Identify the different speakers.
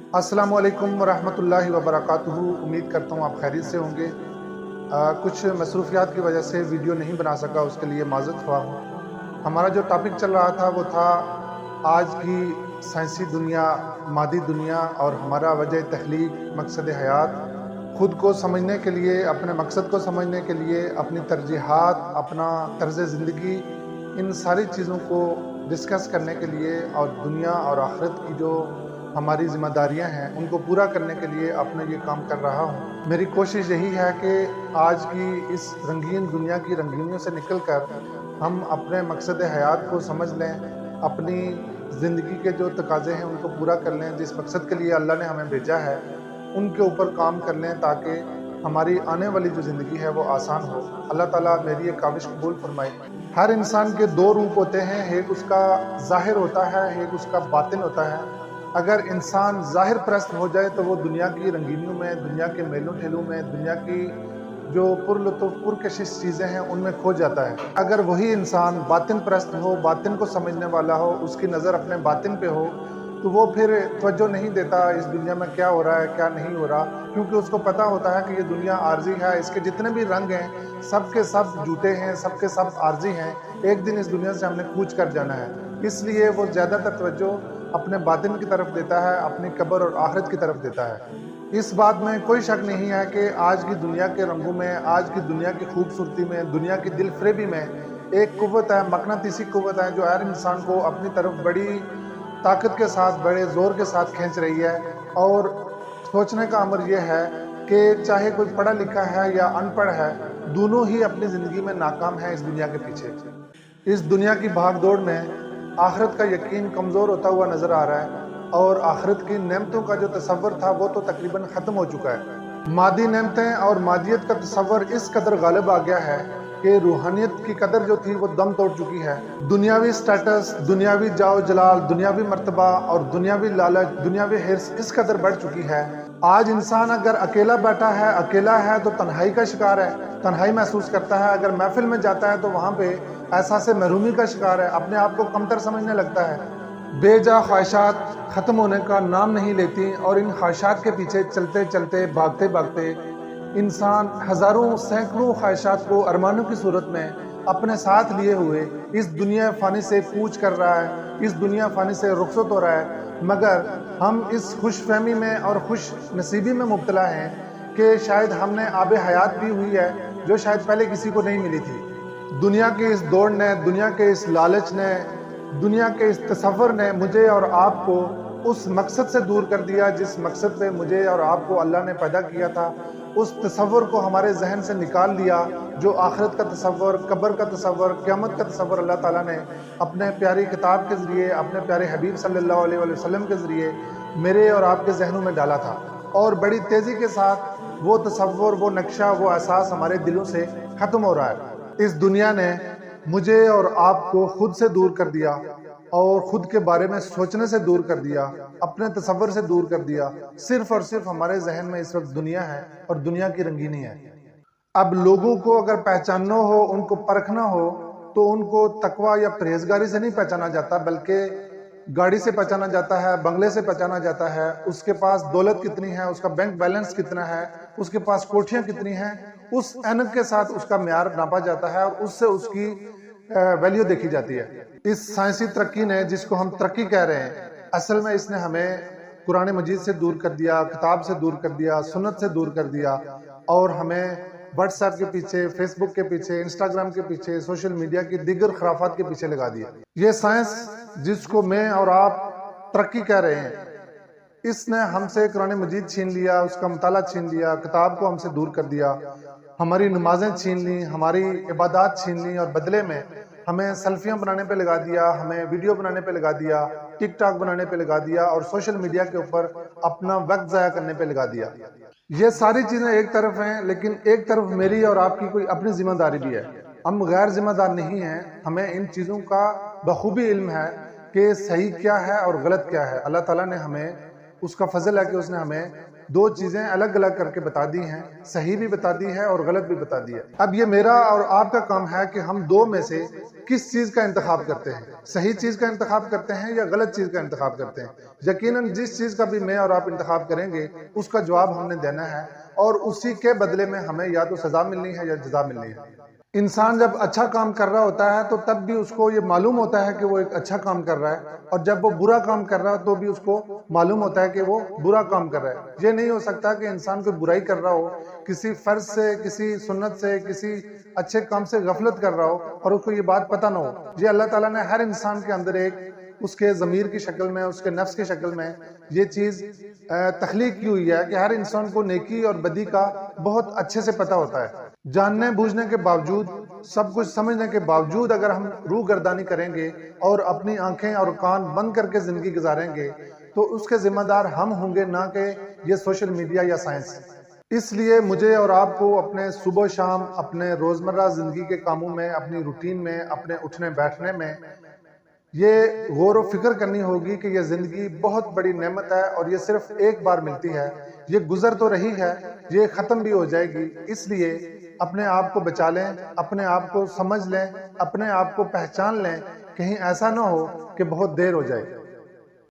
Speaker 1: अस्सलाम वालेकुम वरहमतुल्लाहि वबरकातुहू। उम्मीद करता हूँ आप खैरियत से होंगे। कुछ मसरूफियात की वजह से वीडियो नहीं बना सका, उसके लिए माज़रत ख्वाह हूँ। हमारा जो टॉपिक चल रहा था वो था आज की साइंसी दुनिया, मादी दुनिया और हमारा वजह तख्लीक, मकसद हयात। खुद को समझने के लिए, अपने मकसद को समझने के लिए, अपनी तरजीहात, अपना तर्ज़ ज़िंदगी, इन सारी चीज़ों को डिस्कस करने के लिए और दुनिया और आखिरत की जो हमारी ज़िम्मेदारियां हैं उनको पूरा करने के लिए अपना ये काम कर रहा हूँ। मेरी कोशिश यही है कि आज की इस रंगीन दुनिया की रंगीनियों से निकलकर हम अपने मकसद हयात को समझ लें, अपनी ज़िंदगी के जो तकाज़े हैं उनको पूरा कर लें, जिस मकसद के लिए अल्लाह ने हमें भेजा है उनके ऊपर काम कर लें ताकि हमारी आने वाली जो ज़िंदगी है वो आसान हो। अल्लाह ताला मेरी ये काविश कबूल फरमाए। हर इंसान के दो रूप होते हैं, एक उसका ज़ाहिर होता है, एक उसका बातिन होता है। अगर इंसान ज़ाहिर परस्त हो जाए तो वो दुनिया की रंगीनियों में, दुनिया के मेलों ठेलों में, दुनिया की जो पुरलुत्फ़ पुरकशिश चीज़ें हैं उनमें खो जाता है। अगर वही इंसान बातिन परस्त हो, बातिन को समझने वाला हो, उसकी नज़र अपने बातिन पे हो, तो वो फिर तवज्जो नहीं देता इस दुनिया में क्या हो रहा है क्या नहीं हो रहा, क्योंकि उसको पता होता है कि ये दुनिया आर्जी है, इसके जितने भी रंग हैं सब के सब झूठे हैं, सब के सब आर्जी हैं, एक दिन इस दुनिया से हमने कूच कर जाना है। इसलिए वो ज़्यादातर तवज्जो अपने बातिन की तरफ देता है, अपनी कब्र और आखिरत की तरफ देता है। इस बात में कोई शक नहीं है कि आज की दुनिया के रंगों में, आज की दुनिया की खूबसूरती में, दुनिया की दिलफरेबी में एक कुव्वत है, मकनातीसी कुव्वत है, जो हर इंसान को अपनी तरफ बड़ी ताकत के साथ, बड़े ज़ोर के साथ खींच रही है। और सोचने का अमर यह है कि चाहे कोई पढ़ा लिखा है या अनपढ़ है, दोनों ही अपनी ज़िंदगी में नाकाम है इस दुनिया के पीछे। इस दुनिया की भाग दौड़ में आखिरत का यकीन कमज़ोर होता हुआ नज़र आ रहा है और आखिरत की नेमतों का जो तसव्वुर था वो तो तकरीबन ख़त्म हो चुका है। मादी नेमतें और मादियत का तसव्वुर इस कदर गालिब आ गया है कि रूहानियत की कदर जो थी वो दम तोड़ चुकी है। दुनियावी स्टेटस, दुनियावी जाओ जलाल, दुनियावी मर्तबा और दुनियावी लालच, दुनियावी हिर्स इस कदर बढ़ चुकी है। आज इंसान अगर अकेला बैठा है, अकेला है तो तन्हाई का शिकार है, तन्हाई महसूस करता है। अगर महफिल में जाता है तो वहाँ पे एहसास महरूमी का शिकार है, अपने आप को कमतर समझने लगता है। बेजा ख्वाहिशात ख़त्म होने का नाम नहीं लेती और इन ख्वाहिशात के पीछे चलते चलते, भागते भागते इंसान हज़ारों सैकड़ों ख्वाहिशात को अरमानों की सूरत में अपने साथ लिए हुए इस दुनिया फ़ानी से कूच कर रहा है, इस दुनिया फ़ानी से रुखसत हो रहा है। मगर हम इस खुश फहमी में और खुश नसीबी में मुब्तला हैं कि शायद हमने आब हयात भी हुई है जो शायद पहले किसी को नहीं मिली थी। दुनिया की इस दौड़ ने, दुनिया के इस लालच ने, दुनिया के इस तसव्वुर ने मुझे और आपको उस मकसद से दूर कर दिया जिस मकसद पे मुझे और आपको अल्लाह ने पैदा किया था। उस तसव्वुर को हमारे जहन से निकाल दिया जो आखिरत का तसव्वुर, कब्र का तसव्वुर, क़यामत का तसव्वुर अल्लाह ताला ने अपने प्यारी किताब के ज़रिए, अपने प्यारे हबीब सल्लल्लाहु अलैहि वसल्लम के ज़रिए मेरे और आपके जहनों में डाला था। और बड़ी तेज़ी के साथ वो तसव्वुर, वो नक्शा, वो एहसास हमारे दिलों से ख़त्म हो रहा है। इस दुनिया ने मुझे और आपको खुद से दूर कर दिया और खुद के बारे में सोचने से दूर कर दिया, अपने तसव्वुर से दूर कर दिया। सिर्फ और सिर्फ हमारे जहन में इस वक्त दुनिया है और दुनिया की रंगीनी है। अब लोगों को अगर पहचानना हो, उनको परखना हो, तो उनको तकवा या परहेजगारी से नहीं पहचाना जाता, बल्कि गाड़ी से पहचाना जाता है, बंगले से पहचाना जाता है, उसके पास दौलत कितनी है, उसका बैंक बैलेंस कितना है, उसके पास कोठियाँ कितनी हैं, उस ऐनक के साथ उसका म्यार नापा जाता है और उससे उसकी वैल्यू देखी जाती है। इस साइंसी तरक्की ने, जिसको हम तरक्की कह रहे हैं, असल में इसने हमें कुरान मजीद से दूर कर दिया, किताब से दूर कर दिया, सुन्नत से दूर कर दिया और हमें व्हाट्सएप के पीछे, फेसबुक के पीछे, इंस्टाग्राम के पीछे, सोशल मीडिया की दीगर खराफात के पीछे लगा दिया। ये साइंस जिसको मैं और आप तरक्की कह रहे हैं, इसने हमसे कुरान मजीद छीन लिया, उसका मुताला छीन लिया, किताब को हमसे दूर कर दिया, हमारी नमाजें छीन ली, हमारी इबादत छीन ली और बदले में हमें सेल्फियाँ बनाने पे लगा दिया, हमें वीडियो बनाने पे लगा दिया, टिकटॉक बनाने पे लगा दिया और सोशल मीडिया के ऊपर अपना वक्त ज़ाया करने पे लगा दिया। ये सारी चीज़ें एक तरफ हैं, लेकिन एक तरफ मेरी और आपकी कोई अपनी जिम्मेदारी भी है। हम गैर जिम्मेदार नहीं हैं, हमें इन चीज़ों का बखूबी इल्म है कि सही क्या है और गलत क्या है। अल्लाह ताला ने हमें اس کا فضل ہے کہ اس نے ہمیں دو چیزیں الگ الگ کر کے بتا دی ہیں، صحیح بھی بتا دی ہے اور غلط بھی بتا دی ہے۔ اب یہ میرا اور آپ کا کام ہے کہ ہم دو میں سے کس چیز کا انتخاب کرتے ہیں، صحیح چیز کا انتخاب کرتے ہیں یا غلط چیز کا انتخاب کرتے ہیں۔ یقیناً جس چیز کا بھی میں اور آپ انتخاب کریں گے اس کا جواب ہم نے دینا ہے، اور اسی کے بدلے میں ہمیں یا تو سزا ملنی ہے یا جزا ملنی ہے۔ انسان جب اچھا کام کر رہا ہوتا ہے تو تب بھی اس کو یہ معلوم ہوتا ہے کہ وہ ایک اچھا کام کر رہا ہے، اور جب وہ برا کام کر رہا ہے تو بھی اس کو معلوم ہوتا ہے کہ وہ برا کام کر رہا ہے۔ یہ نہیں ہو سکتا کہ انسان کوئی برائی کر رہا ہو، کسی فرض سے، کسی سنت سے، کسی اچھے کام سے غفلت کر رہا ہو اور اس کو یہ بات پتہ نہ ہو۔ یہ اللہ تعالیٰ نے ہر انسان کے اندر ایک اس کے ضمیر کی شکل میں، اس کے نفس کی شکل میں یہ چیز تخلیق کی ہوئی ہے کہ ہر انسان کو نیکی اور بدی کا بہت اچھے سے پتہ ہوتا ہے۔ جاننے بوجھنے کے باوجود، سب کچھ سمجھنے کے باوجود اگر ہم روح گردانی کریں گے اور اپنی آنکھیں اور کان بند کر کے زندگی گزاریں گے تو اس کے ذمہ دار ہم ہوں گے، نہ کہ یہ سوشل میڈیا یا سائنس۔ اس لیے مجھے اور آپ کو اپنے صبح و شام، اپنے روزمرہ زندگی کے کاموں میں، اپنی روٹین میں، اپنے اٹھنے بیٹھنے میں یہ غور و فکر کرنی ہوگی کہ یہ زندگی بہت بڑی نعمت ہے اور یہ صرف ایک بار ملتی ہے۔ یہ گزر تو رہی ہے، یہ ختم بھی ہو جائے گی۔ اس لیے اپنے آپ کو بچا لیں، اپنے آپ کو سمجھ لیں، اپنے آپ کو پہچان لیں، کہیں ایسا نہ ہو کہ بہت دیر ہو جائے۔